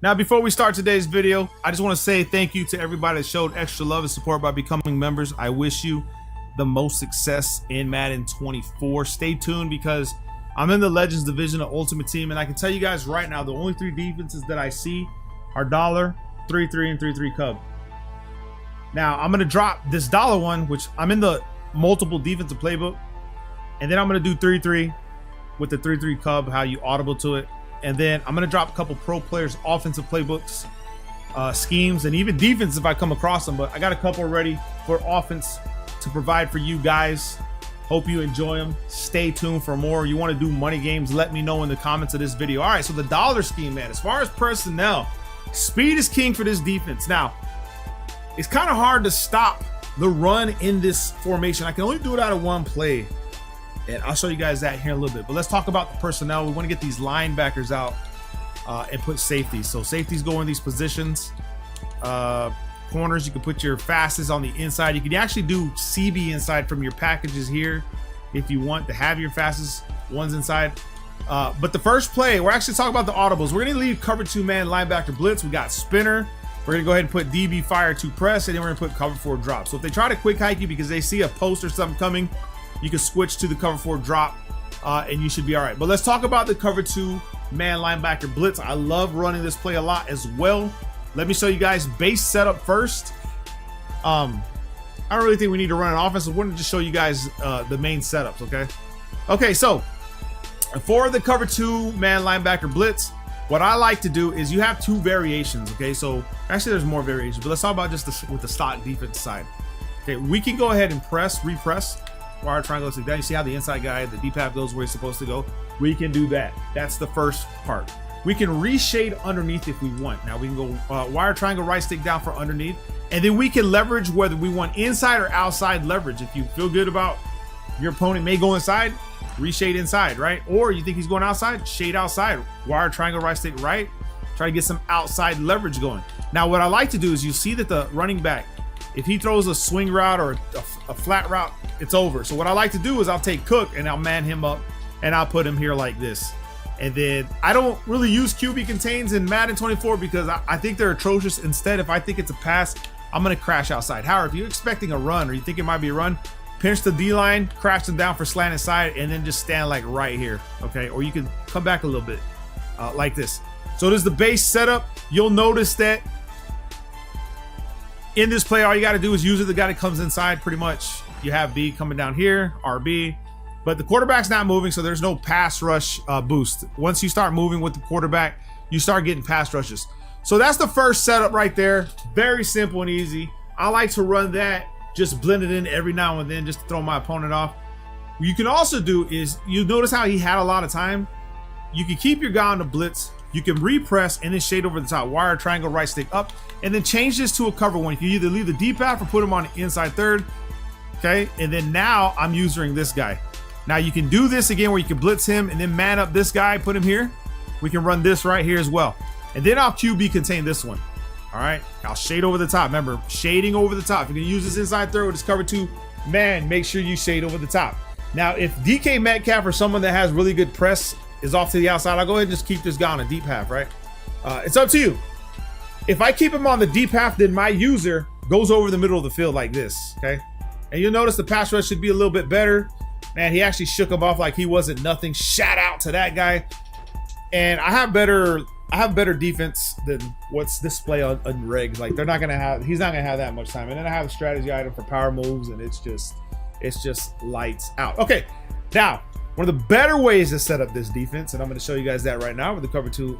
Now, before we start today's video, I just want to say thank you to everybody that showed extra love and support by becoming members. I wish you the most success in Madden 24. Stay tuned because I'm in the Legends division of Ultimate Team, and I can tell you guys right now, the only three defenses that I see are dollar, 3-3, and 3-3 Cub. Now, I'm going to drop this dollar one, which I'm in the multiple defensive playbook, and then I'm going to do 3-3 with the 3-3 Cub, how you audible to it. And then I'm going to drop a couple pro players offensive playbooks, schemes, and even defense if I come across them. But I got a couple ready for offense to provide for you guys. Hope you enjoy them. Stay tuned for more. You want to do money games, let me know in the comments of this video. All right, so the dollar scheme, man. As far as personnel, speed is king for this defense. Now, it's kind of hard to stop the run in this formation. I can only do it out of one play, and I'll show you guys that here in a little bit. But let's talk about the personnel. We want to get these linebackers out and put safeties. So safeties go in these positions. Corners, you can put your fastest on the inside. You can actually do CB inside from your packages here if you want to have your fastest ones inside. But the first play, we're actually talking about the audibles. We're going to leave cover 2 man linebacker blitz. We got spinner. We're going to go ahead and put DB fire 2 press, and then we're going to put cover 4 drop. So if they try to quick hike you because they see a post or something coming, you can switch to the cover 4 drop and you should be all right. But let's talk about the cover 2 man linebacker blitz. I love running this play a lot as well. Let me show you guys base setup first. I don't really think we need to run an offense. I wanted to just show you guys the main setups, okay? Okay, so for the cover 2 man linebacker blitz, what I like to do is you have 2 variations, okay? So actually there's more variations, but let's talk about just with the stock defense side. Okay, we can go ahead and repress. Wire triangle like that. You see how the inside guy, the D-pad goes where it's supposed to go? We can do that. That's the first part. We can reshade underneath if we want. Now we can go wire triangle right stick down for underneath, and then we can leverage whether we want inside or outside leverage. If you feel good about your opponent may go inside, reshade inside, right? Or you think he's going outside, shade outside. Wire triangle right stick right. Try to get some outside leverage going. Now what I like to do is you see that the running back, if he throws a swing route or a flat route, it's over. So what I like to do is I'll take Cook and I'll man him up and I'll put him here like this. And then I don't really use QB contains in Madden 24 because I think they're atrocious. Instead, if I think it's a pass, I'm going to crash outside. However, if you're expecting a run or you think it might be a run, pinch the D line, crash them down for slanted side, and then just stand like right here. Okay. Or you can come back a little bit like this. So this is the base setup. You'll notice that in this play, all you got to do is use it. The guy that comes inside, pretty much. You have B coming down here, RB, but the quarterback's not moving, so there's no pass rush boost. Once you start moving with the quarterback, you start getting pass rushes. So that's the first setup right there. Very simple and easy. I like to run that, just blend it in every now and then just to throw my opponent off. What you can also do is, you notice how he had a lot of time. You can keep your guy on the blitz. You can repress and then shade over the top, wire triangle right stick up, and then change this to a cover 1. You can either leave the D-pad or put him on the inside third. Okay, and then now I'm using this guy. Now you can do this again where you can blitz him and then man up this guy, put him here. We can run this right here as well. And then I'll QB contain this one. All right, I'll shade over the top. Remember, shading over the top. If you're gonna use this inside third with this cover 2, man, make sure you shade over the top. Now, if DK Metcalf or someone that has really good press is off to the outside, I'll go ahead and just keep this guy on a deep half, right? It's up to you. If I keep him on the deep half, then my user goes over the middle of the field like this, okay? And you'll notice the pass rush should be a little bit better. Man, he actually shook him off like he wasn't nothing. Shout out to that guy. And I have better defense than what's displayed on regs. Like he's not gonna have that much time. And then I have a strategy item for power moves, and it's just lights out. Okay, now one of the better ways to set up this defense, and I'm going to show you guys that right now with the cover 2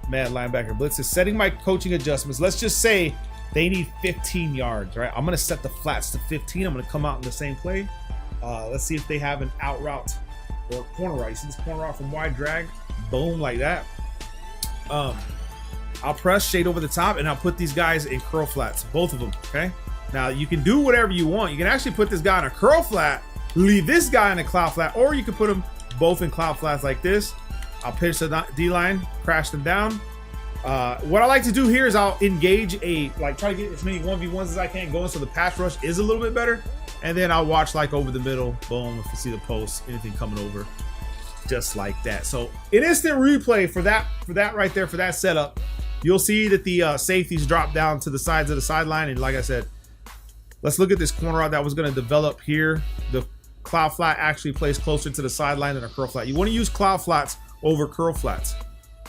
man linebacker blitz, is setting my coaching adjustments. Let's just say they need 15 yards, right? I'm going to set the flats to 15. I'm going to come out in the same play. Let's see if they have an out route or corner route. You see this corner route from wide drag? Boom, like that. I'll press shade over the top, and I'll put these guys in curl flats, both of them, okay? Now, you can do whatever you want. You can actually put this guy in a curl flat, leave this guy in a cloud flat, or you can put them both in cloud flats like this. I'll pitch the D-line, crash them down. What I like to do here is I'll engage try to get as many 1v1s as I can going so the pass rush is a little bit better. And then I'll watch like over the middle, boom, if you see the post, anything coming over, just like that. So an instant replay for that right there, for that setup. you'll see that the safeties drop down to the sides of the sideline. And like I said, let's look at this corner route that was going to develop here. The cloud flat actually plays closer to the sideline than a curl flat. You want to use cloud flats over curl flats.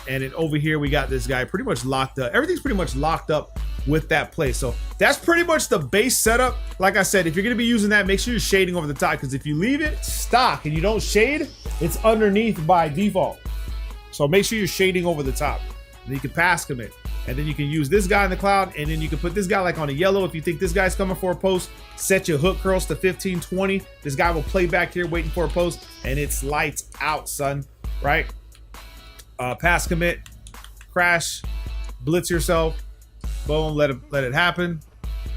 And then over here, we got this guy pretty much locked up. Everything's pretty much locked up with that play. So that's pretty much the base setup. Like I said, if you're going to be using that, make sure you're shading over the top, because if you leave it stock and you don't shade, it's underneath by default. So make sure you're shading over the top. And you can pass commit. And then you can use this guy in the cloud, and then you can put this guy like on a yellow. If you think this guy's coming for a post, set your hook curls to 15, 20. This guy will play back here waiting for a post, and it's lights out, son, right? Pass commit, crash, blitz yourself, boom, let it happen,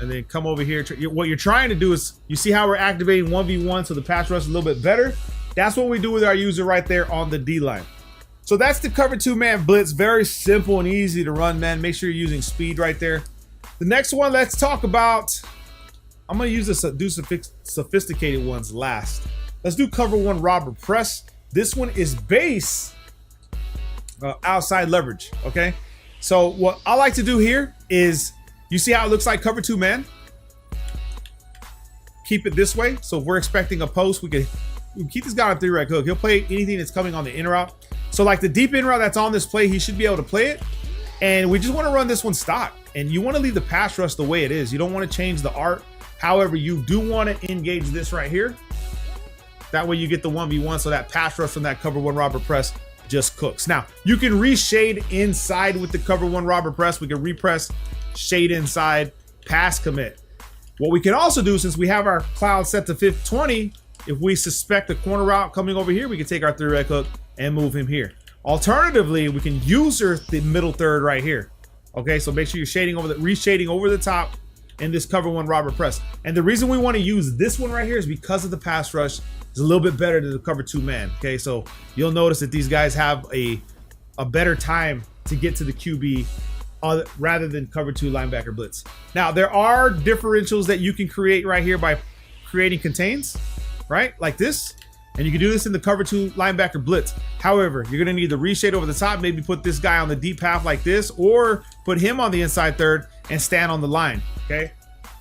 and then come over here. What you're trying to do is, you see how we're activating 1v1 so the pass rush is a little bit better? That's what we do with our user right there on the D line. So that's the cover 2-man blitz. Very simple and easy to run, man. Make sure you're using speed right there. The next one, let's talk about, I'm going to use the sophisticated ones last. Let's do cover 1 robber press. This one is base outside leverage, okay? So what I like to do here is, you see how it looks like cover 2-man? Keep it this way. So if we're expecting a post, we can keep this guy on 3-rec hook. He'll play anything that's coming on the in route. So like the deep in route that's on this play, he should be able to play it. And we just want to run this one stock. And you want to leave the pass rush the way it is. You don't want to change the art. However, you do want to engage this right here. That way you get the 1v1, so that pass rush from that cover 1 robber press just cooks. Now, you can reshade inside with the cover 1 robber press. We can repress, shade inside, pass commit. What we can also do, since we have our cloud set to 20, if we suspect a corner route coming over here, we can take our 3-rec hook and move him here. Alternatively, we can use the middle third right here. Okay, so make sure you're shading over reshading over the top in this cover 1 robber press. And the reason we want to use this one right here is because of the pass rush is a little bit better than the cover 2-man. Okay, so you'll notice that these guys have a better time to get to the QB rather than cover 2 linebacker blitz. Now, there are differentials that you can create right here by creating contains, right? Like this. And you can do this in the cover 2 linebacker blitz. However, you're going to need to reshade over the top, maybe put this guy on the deep half like this, or put him on the inside third and stand on the line. Okay,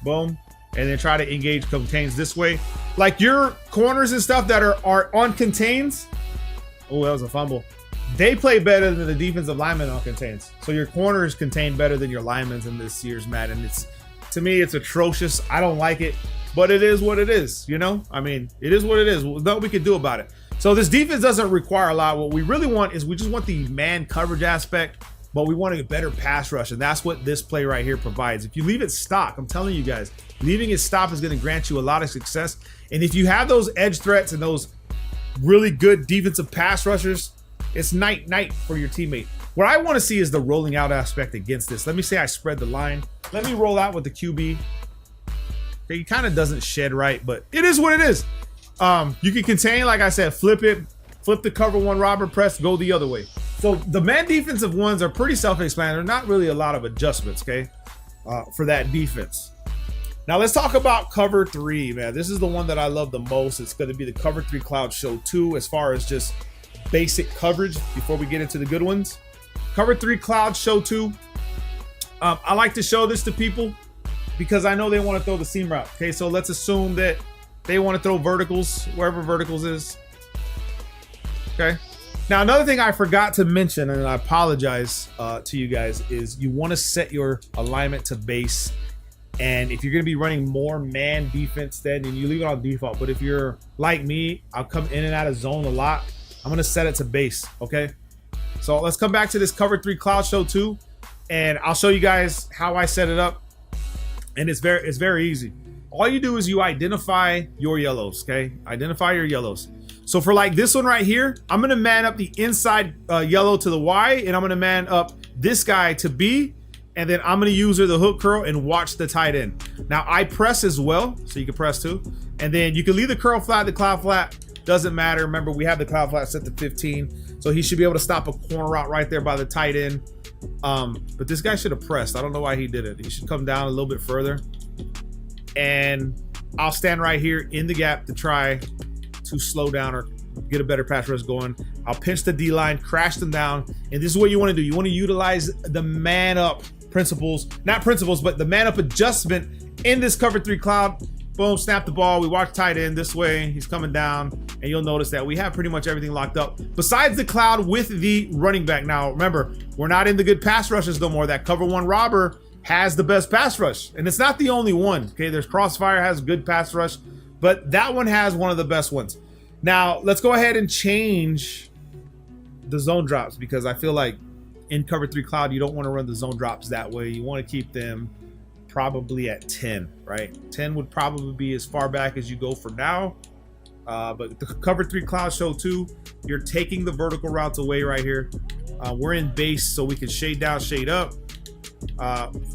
boom. And then try to engage contains this way. Like your corners and stuff that are on contains. Oh, that was a fumble. They play better than the defensive linemen on contains. So your corners contain better than your linemen in this year's Madden. It's, to me, it's atrocious. I don't like it. But it is what it is, you know? I mean, it is what it is. Nothing we can do about it. So this defense doesn't require a lot. What we really want is we just want the man coverage aspect, but we want a better pass rush, and that's what this play right here provides. If you leave it stock, I'm telling you guys, leaving it stock is going to grant you a lot of success. And if you have those edge threats and those really good defensive pass rushers, it's night for your teammate. What I want to see is the rolling out aspect against this. Let me say I spread the line. Let me roll out with the QB. Okay, he kind of doesn't shed right, but it is what it is. You can contain, like I said, flip the cover 1 robber press, go the other way. So the man defensive ones are pretty self-explanatory. Not really a lot of adjustments, okay, for that defense. Now let's talk about cover 3, man. This is the one that I love the most. It's going to be the cover 3 cloud show 2 as far as just basic coverage before we get into the good ones. Cover 3 cloud show 2. I like to show this to people because I know they want to throw the seam route. Okay, so let's assume that they want to throw verticals, wherever verticals is. Okay. Now, another thing I forgot to mention, and I apologize to you guys, is you want to set your alignment to base. And if you're going to be running more man defense, then you leave it on default. But if you're like me, I'll come in and out of zone a lot. I'm going to set it to base. Okay. So let's come back to this cover 3 cloud show 2, and I'll show you guys how I set it up. And it's very easy. All you do is you identify your yellows, okay? Identify your yellows. So for like this one right here, I'm gonna man up the inside yellow to the Y, and I'm gonna man up this guy to B, and then I'm gonna use the hook curl and watch the tight end. Now I press as well, so you can press too. And then you can leave the curl flat, the cloud flat, doesn't matter. Remember, we have the cloud flat set to 15, so he should be able to stop a corner route right there by the tight end. But this guy should have pressed. I don't know why he did it. He should come down a little bit further. And I'll stand right here in the gap to try to slow down or get a better pass rush going. I'll pinch the D-line, crash them down, and this is what you want to do. You want to utilize the man-up principles, not principles, but the man-up adjustment in this cover 3 cloud. Boom, snap the ball. We watch tight end this way. He's coming down, and you'll notice that we have pretty much everything locked up besides the cloud with the running back. Now, remember, we're not in the good pass rushes no more. That cover 1 robber has the best pass rush, and it's not the only one. Okay, there's Crossfire has good pass rush, but that one has one of the best ones. Now, let's go ahead and change the zone drops, because I feel like in cover 3 cloud, you don't want to run the zone drops that way. You want to keep them probably at 10, right? 10 would probably be as far back as you go for now. But the cover 3 cloud show 2, you're taking the vertical routes away right here. We're in base, so we can shade down, shade up.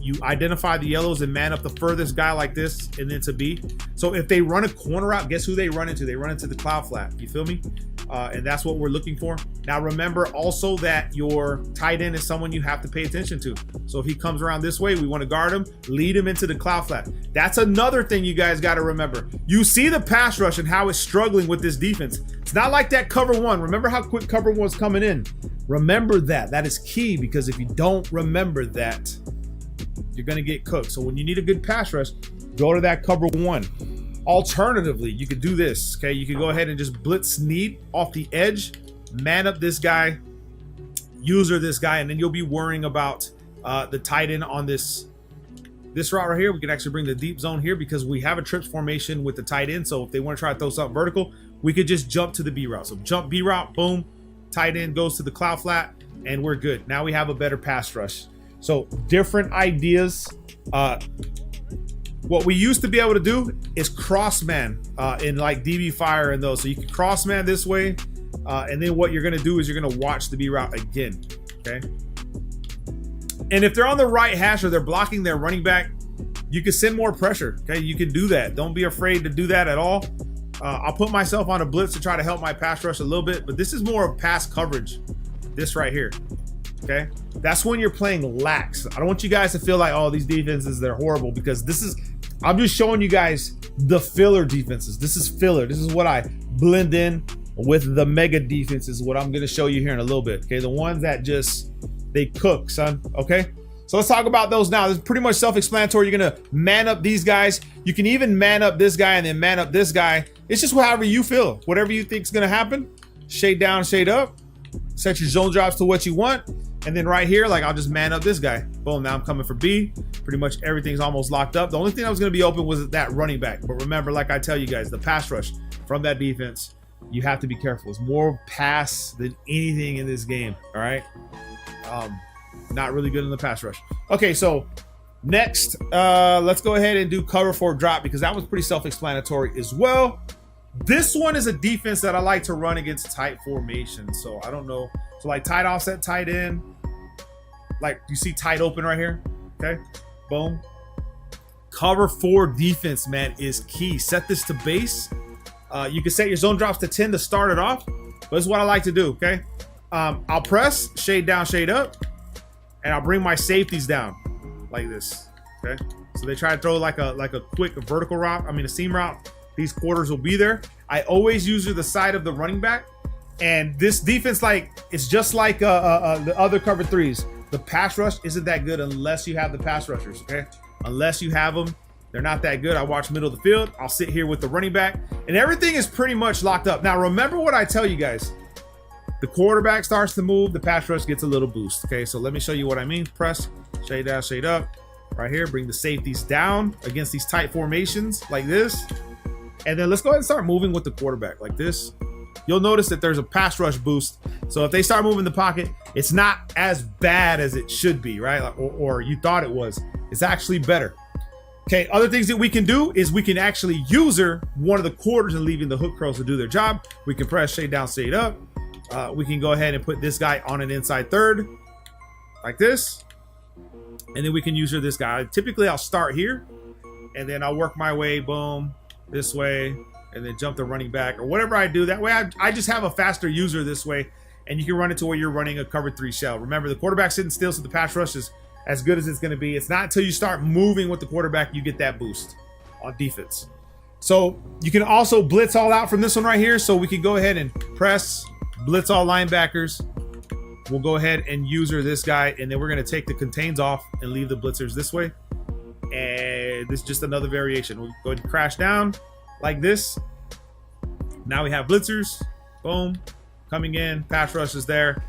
You identify the yellows and man up the furthest guy like this, and then to B. So if they run a corner route, guess who they run into? They run into the cloud flat. You feel me? And that's what we're looking for. Now remember also that your tight end is someone you have to pay attention to. So if he comes around this way, we want to guard him, lead him into the cloud flat. That's another thing you guys got to remember. You see the pass rush and how it's struggling with this defense. It's not like that cover 1. Remember how quick cover 1 was coming in. Remember that. That is key, because if you don't remember that, you're going to get cooked. So when you need a good pass rush, go to that cover 1. Alternatively, you could do this. Okay, you can go ahead and just blitz sneak off the edge, man up this guy, user this guy, and then you'll be worrying about the tight end on this route right here. We can actually bring the deep zone here because we have a trips formation with the tight end. So if they want to try to throw something vertical, we could just jump to the B route. So jump B route, boom, tight end goes to the cloud flat, and we're good. Now we have a better pass rush. So different ideas. What we used to be able to do is cross man in like DB Fire and those. So you can cross man this way, and then what you're going to do is you're going to watch the B route again. Okay. And if they're on the right hash or they're blocking their running back, you can send more pressure. Okay, you can do that. Don't be afraid to do that at all. I'll put myself on a blitz to try to help my pass rush a little bit, but this is more of pass coverage. This right here. Okay, that's when you're playing lax. I don't want you guys to feel like, oh, these defenses, they're horrible, because this is, I'm just showing you guys the filler defenses. This is filler. This is what I blend in with the mega defenses, what I'm going to show you here in a little bit. Okay, the ones that just, they cook, son. Okay, so let's talk about those now. This is pretty much self-explanatory. You're going to man up these guys. You can even man up this guy and then man up this guy. It's just however you feel. Whatever you think is going to happen. Shade down, shade up. Set your zone drops to what you want. And then right here, like, I'll just man up this guy. Boom, now I'm coming for B. Pretty much everything's almost locked up. The only thing that was going to be open was that running back. But remember, like I tell you guys, the pass rush from that defense, you have to be careful. It's more pass than anything in this game, all right? Not really good in the pass rush. Okay, so next, let's go ahead and do cover 4 drop, because that was pretty self-explanatory as well. This one is a defense that I like to run against tight formation. So I don't know. So like tight offset, tight end. Like you see tight open right here. Okay. Boom. Cover 4 defense, man, is key. Set this to base. You can set your zone drops to 10 to start it off. But this is what I like to do. Okay. I'll press, shade down, shade up. And I'll bring my safeties down like this. Okay. So they try to throw like a quick vertical route. I mean, a seam route. These quarters will be there. I always use the side of the running back. And this defense, like, it's just like the other cover 3s. The pass rush isn't that good unless you have the pass rushers, okay? Unless you have them, they're not that good. I watch middle of the field. I'll sit here with the running back. And everything is pretty much locked up. Now, remember what I tell you guys. The quarterback starts to move. The pass rush gets a little boost, okay? So let me show you what I mean. Press, shade down, shade up. Right here, bring the safeties down against these tight formations like this. And then let's go ahead and start moving with the quarterback like this. You'll notice that there's a pass rush boost. So if they start moving the pocket, it's not as bad as it should be, right? Or you thought it was. It's actually better. Okay, other things that we can do is we can actually user one of the quarters and leaving the hook curls to do their job. We can press shade down, shade up. We can go ahead and put this guy on an inside third like this. And then we can user this guy. Typically, I'll start here and then I'll work my way, boom, this way, and then jump the running back or whatever I do. That way I just have a faster user this way, and you can run it to where you're running a cover 3 shell. Remember, the quarterback's sitting still, so the pass rush is as good as it's going to be. It's not until you start moving with the quarterback you get that boost on defense. So you can also blitz all out from this one right here. So we can go ahead and press, blitz all linebackers. We'll go ahead and user this guy, and then we're going to take the contains off and leave the blitzers this way. And this is just another variation. We'll go ahead and crash down like this. Now we have blitzers. Boom. Coming in. Pass rush is there.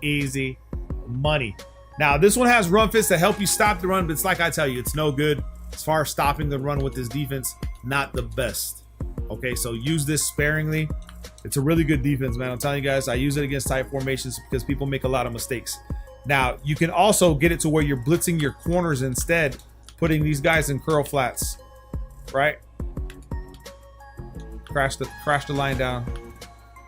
Easy money. Now this one has run fits to help you stop the run, but it's like I tell you, it's no good as far as stopping the run with this defense. Not the best. Okay, so use this sparingly. It's a really good defense, man. I'm telling you guys, I use it against tight formations because people make a lot of mistakes. Now you can also get it to where you're blitzing your corners instead, putting these guys in curl flats, right? Crash the line down.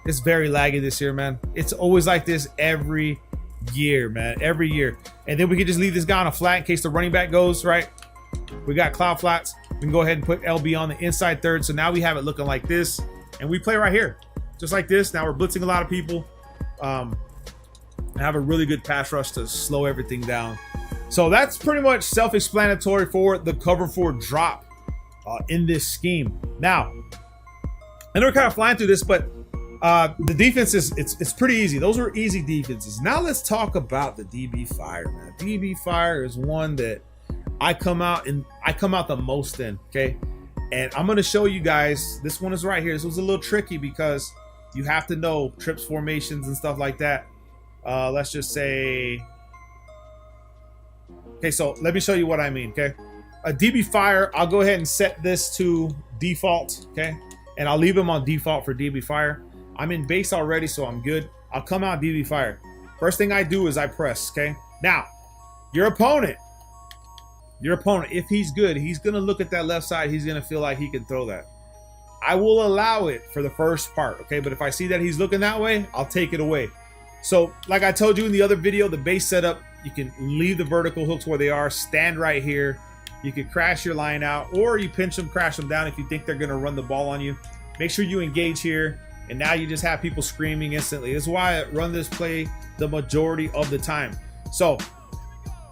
It's very laggy this year, man. It's always like this every year, man. Every year. And then we can just leave this guy on a flat in case the running back goes, right? We got cloud flats. We can go ahead and put LB on the inside third. So now we have it looking like this. And we play right here. Just like this. Now we're blitzing a lot of people. And have a really good pass rush to slow everything down. So that's pretty much self-explanatory for the cover 4 drop in this scheme. Now, I know we're kind of flying through this, but the defense is it's pretty easy. Those were easy defenses. Now let's talk about the DB Fire, man. DB Fire is one that I come out the most in, okay? And I'm gonna show you guys. This one is right here. This was a little tricky because you have to know trips, formations, and stuff like that. Let's just say, okay, so let me show you what I mean, okay? A DB Fire, I'll go ahead and set this to default, okay? And I'll leave him on default for DB Fire. I'm in base already, so I'm good. I'll come out DB Fire. First thing I do is I press, okay? Now, your opponent, if he's good, he's gonna look at that left side. He's gonna feel like he can throw that. I will allow it for the first part, okay? But if I see that he's looking that way, I'll take it away. So like I told you in the other video, the base setup, you can leave the vertical hooks where they are, stand right here. You can crash your line out, or you pinch them, crash them down if you think they're gonna run the ball on you. Make sure you engage here, and now you just have people screaming instantly. This is why I run this play the majority of the time. So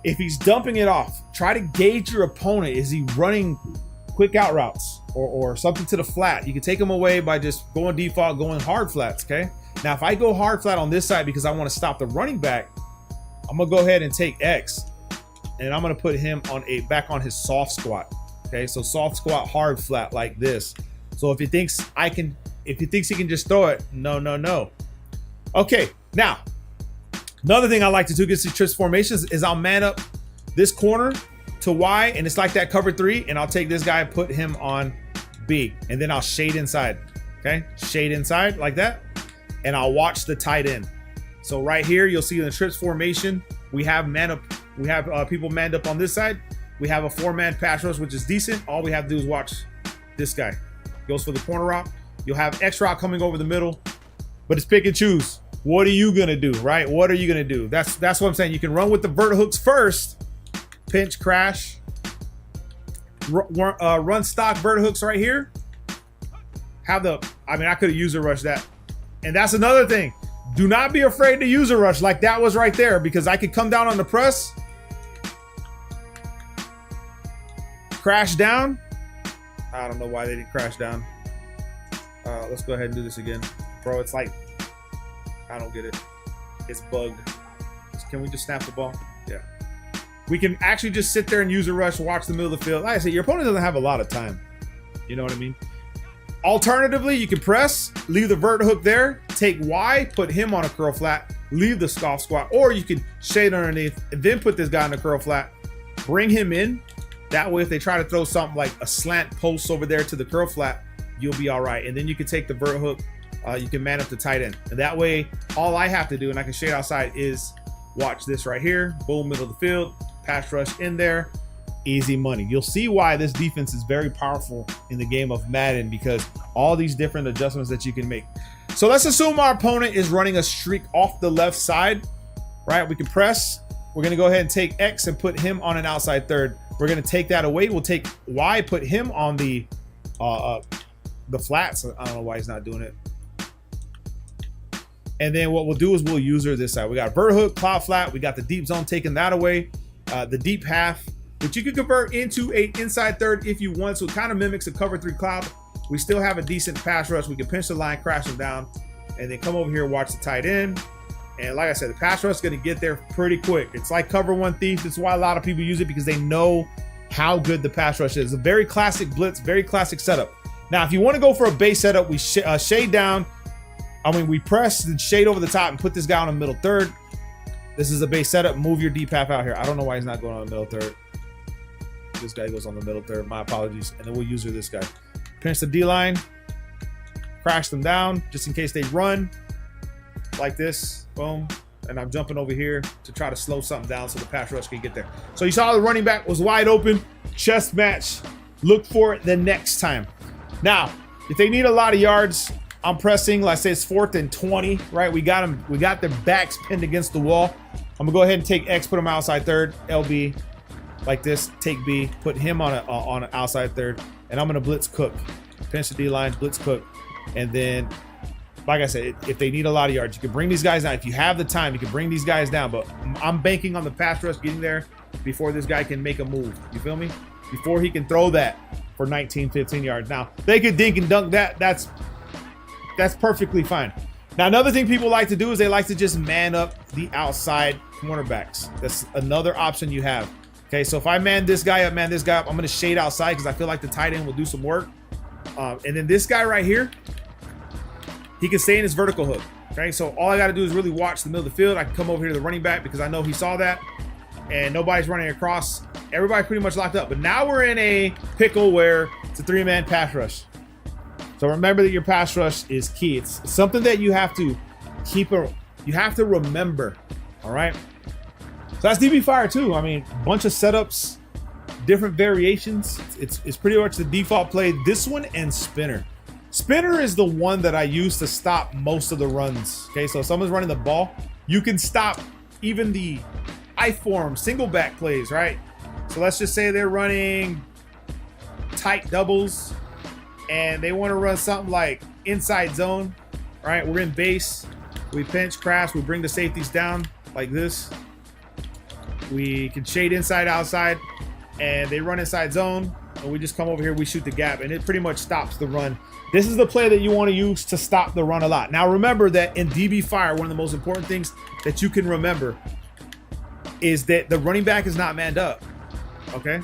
if he's dumping it off, try to gauge your opponent. Is he running quick out routes or something to the flat? You can take him away by just going default, going hard flats, okay? Now, if I go hard flat on this side because I want to stop the running back, I'm going to go ahead and take X, and I'm going to put him on back on his soft squat, okay? So soft squat, hard flat like this. So if he thinks he can just throw it, no. Okay, now, another thing I like to do against these trips formations is I'll man up this corner to Y, and it's like that cover 3, and I'll take this guy and put him on B, and then I'll shade inside, okay? Shade inside like that, and I'll watch the tight end. So right here, you'll see in the trips formation, we have people manned up on this side. We have a 4-man pass rush, which is decent. All we have to do is watch this guy. Goes for the corner route. You'll have X route coming over the middle, but it's pick and choose. What are you gonna do, right? What are you gonna do? That's what I'm saying. You can run with the vert hooks first, pinch, crash, run stock vert hooks right here. I could have user rushed that. And that's another thing. Do not be afraid to user rush like that was right there, because I could come down on the press, crash down. I don't know why they didn't crash down. Let's go ahead and do this again. Bro, it's like, I don't get it. It's bugged. Can we just snap the ball? Yeah. We can actually just sit there and use a rush, watch the middle of the field. Like I said, your opponent doesn't have a lot of time. You know what I mean? Alternatively, you can press, leave the vert hook there, take Y, put him on a curl flat, leave the scoff squat, or you can shade underneath and then put this guy on the curl flat, bring him in. That way, if they try to throw something like a slant post over there to the curl flat, you'll be all right. And then you can take the vert hook, you can man up the tight end. And that way, all I have to do, and I can shade outside, is watch this right here. Boom, middle of the field, pass rush in there, easy money. You'll see why this defense is very powerful in the game of Madden, because all these different adjustments that you can make. So let's assume our opponent is running a streak off the left side, right? We can press. We're going to go ahead and take X and put him on an outside third. We're going to take that away. We'll take Y, put him on the flats. I don't know why he's not doing it. And then what we'll do is we'll user this side. We got vert hook, cloud flat. We got the deep zone, taking that away. The deep half, which you can convert into a inside third if you want. So it kind of mimics a cover 3 cloud. we still have a decent pass rush. We can pinch the line, crash them down, and then come over here, watch the tight end. And like I said, the pass rush is going to get there pretty quick. It's like cover one thief. That's why a lot of people use it, because they know how good the pass rush is. A very classic blitz, very classic setup. Now, if you want to go for a base setup, we shade down. We press and shade over the top and put this guy on the middle third. This is a base setup. Move your deep half out here. I don't know why he's not going on the middle third. This guy goes on the middle third. My apologies. And then we'll use this guy. Pinch the D-line. Crash them down just in case they run like this. Boom. And I'm jumping over here to try to slow something down so the pass rush can get there. So you saw the running back was wide open. Chest match. Look for it the next time. Now, if they need a lot of yards, I'm pressing. Let's say it's 4th and 20, right? We got them. We got their backs pinned against the wall. I'm gonna go ahead and take X, put him outside third. LB, like this. Take B, put him on an outside third, and I'm gonna blitz Cook. Pinch the D line, blitz Cook, and then, like I said, if they need a lot of yards, you can bring these guys down. If you have the time, you can bring these guys down. But I'm banking on the pass rush getting there before this guy can make a move. You feel me? Before he can throw that for 19, 15 yards. Now they could dink and dunk that. That's perfectly fine. Now, another thing people like to do is they like to just man up the outside cornerbacks. That's another option you have. Okay, so if I man this guy up, I'm going to shade outside because I feel like the tight end will do some work. And then this guy right here, he can stay in his vertical hook. Okay, so all I got to do is really watch the middle of the field. I can come over here to the running back because I know he saw that. And nobody's running across. Everybody's pretty much locked up. But now we're in a pickle where it's a 3-man pass rush. So remember that your pass rush is key. It's something that you have to you have to remember. All right. So that's DB Fire too. I mean, bunch of setups, different variations. It's pretty much the default play. This one and Spinner. Spinner is the one that I use to stop most of the runs. Okay, so if someone's running the ball, you can stop even the I-form single back plays, right? So let's just say they're running tight doubles and they want to run something like inside zone, right? We're in base, we pinch, crash, we bring the safeties down like this. We can shade inside, outside, and they run inside zone, and we just come over here, we shoot the gap, and it pretty much stops the run. This is the play that you want to use to stop the run a lot. Now remember that in DB Fire, one of the most important things that you can remember is that the running back is not manned up, okay?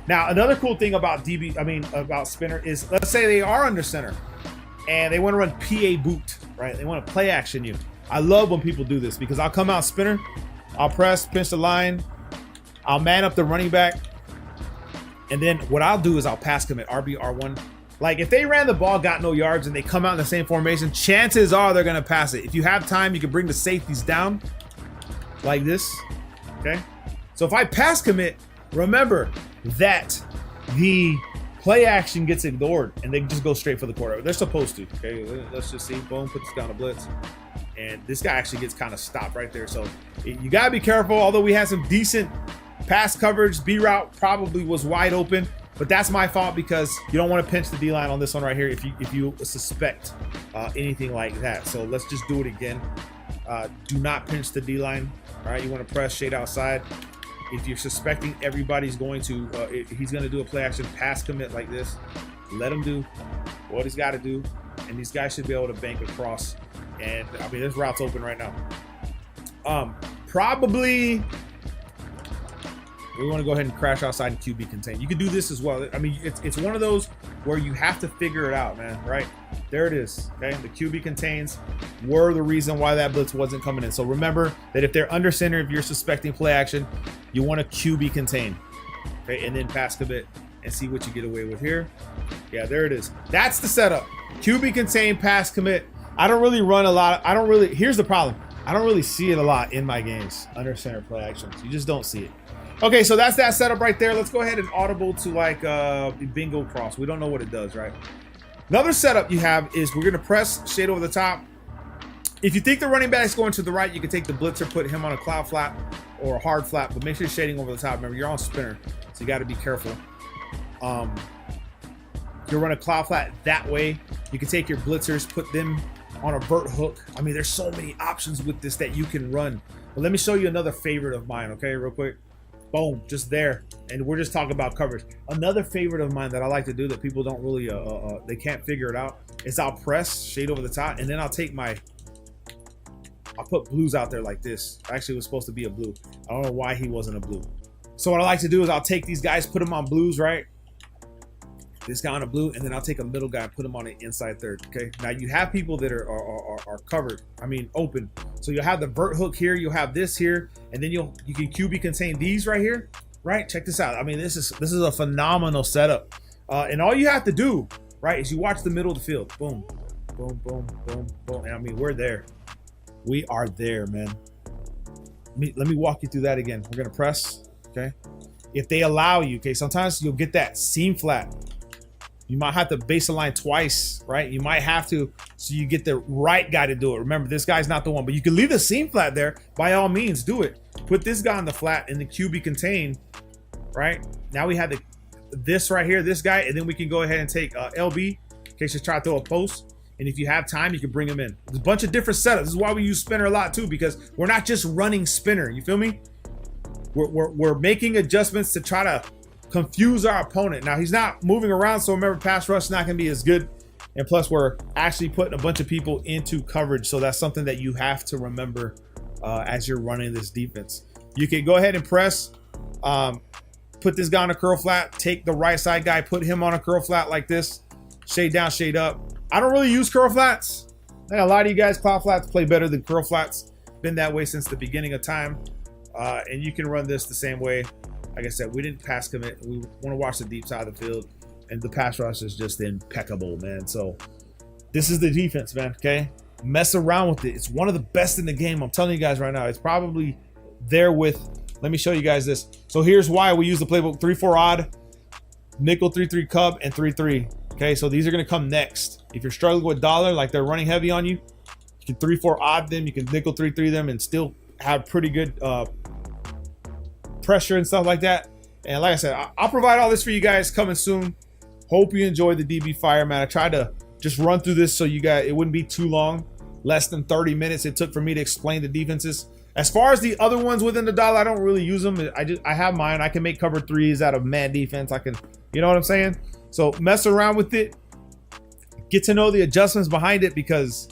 Now, another cool thing about about Spinner is, let's say they are under center and they want to run PA boot, right? They want to play action you. I love when people do this because I'll come out Spinner, I'll press, pinch the line, I'll man up the running back, and then what I'll do is I'll pass commit RB, R1. Like if they ran the ball, got no yards, and they come out in the same formation, chances are they're going to pass it. If you have time, you can bring the safeties down like this, okay? So if I pass commit, remember that the play action gets ignored and they just go straight for the quarterback. They're supposed to. Okay, let's just see. Boom, put this down a blitz. And this guy actually gets kind of stopped right there. So you got to be careful. Although we had some decent pass coverage, B route probably was wide open. But that's my fault because you don't want to pinch the D-line on this one right here if you suspect anything like that. So let's just do it again. Do not pinch the D-line. All right, you want to press, shade outside. If you're suspecting everybody's going to, he's going to do a play action pass commit like this, let him do what he's got to do. And these guys should be able to bank across. And I mean, this route's open right now. Probably we want to go ahead and crash outside and QB contain. You can do this as well. I mean, it's one of those where you have to figure it out, man, right? There it is, okay? The QB contains were the reason why that blitz wasn't coming in. So remember that if they're under center, if you're suspecting play action, you want to QB contain, okay? And then pass commit and see what you get away with here. Yeah, there it is. That's the setup. QB contain, pass commit. I don't really run a lot. Here's the problem. I don't really see it a lot in my games, under center play actions. You just don't see it. Okay, so that's that setup right there. Let's go ahead and audible to like bingo cross. We don't know what it does, right? Another setup you have is we're going to press, shade over the top. If you think the running back is going to the right, you can take the blitzer, put him on a cloud flat or a hard flat, but make sure you're shading over the top. Remember, you're on Spinner, so you got to be careful. You'll run a cloud flat that way. You can take your blitzers, put them on a vert hook. I mean, there's so many options with this that you can run. But let me show you another favorite of mine, okay, real quick. Boom, just there. And we're just talking about coverage. Another favorite of mine that I like to do that people don't really, they can't figure it out, is I'll press shade over the top, and then I'll take I'll put blues out there like this. Actually, it was supposed to be a blue. I don't know why he wasn't a blue. So what I like to do is I'll take these guys, put them on blues, right? This guy on a blue, and then I'll take a middle guy and put him on the inside third, okay? Now you have people that are covered, I mean open. So you'll have the vert hook here, you'll have this here, and then you can QB contain these right here, right? Check this out. I mean, this is a phenomenal setup. And all you have to do, right, is you watch the middle of the field. Boom, boom, boom, boom, boom. And I mean, we're there. We are there, man. Let me walk you through that again. We're gonna press, okay? If they allow you, okay, sometimes you'll get that seam flat. You might have to base the line twice, right? You might have to, so you get the right guy to do it. Remember, this guy's not the one, but you can leave the seam flat there. By all means, do it. Put this guy on the flat and the QB contain, right? Now we have this right here, this guy, and then we can go ahead and take LB in case you try to throw a post. And if you have time, you can bring him in. There's a bunch of different setups. This is why we use spinner a lot too, because we're not just running spinner. You feel me? We're making adjustments to try to confuse our opponent. Now he's not moving around, so remember, pass rush is not gonna be as good. And plus, we're actually putting a bunch of people into coverage, so that's something that you have to remember as you're running this defense. You can go ahead and press, put this guy on a curl flat, take the right side guy, put him on a curl flat like this, shade down, shade up. I don't really use curl flats. I think a lot of you guys, cloud flats play better than curl flats. Been that way since the beginning of time. And you can run this the same way. Like I said, we didn't pass commit. We want to watch the deep side of the field, and the pass rush is just impeccable, man. So this is the defense, man, okay? Mess around with it. It's one of the best in the game. I'm telling you guys right now. It's probably there with, let me show you guys this. So here's why we use the playbook: 3-4 odd, nickel 3-3 cub, and 3-3. Okay, so these are going to come next. If you're struggling with dollar, like they're running heavy on you, you can 3-4 odd them, you can nickel 3-3 them, and still have pretty good pressure and stuff like that. And like I said, I'll provide all this for you guys coming soon. Hope you enjoyed the DB Fire, man. I tried to just run through this so you guys, it wouldn't be too long. Less than 30 minutes it took for me to explain the defenses. As far as the other ones within the dollar, I don't really use them. I have mine. I can make cover threes out of man defense. I can, you know what I'm saying? So mess around with it. Get to know the adjustments behind it, because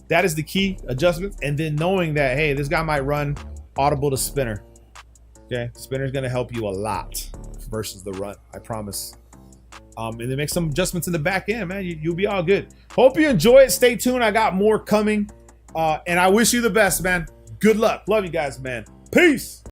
that is the key, adjustments. And then knowing that, hey, this guy might run audible to spinner. Okay, spinner's gonna help you a lot versus the run, I promise. And then make some adjustments in the back end, man. You'll be all good. Hope you enjoy it. Stay tuned. I got more coming. And I wish you the best, man. Good luck. Love you guys, man. Peace.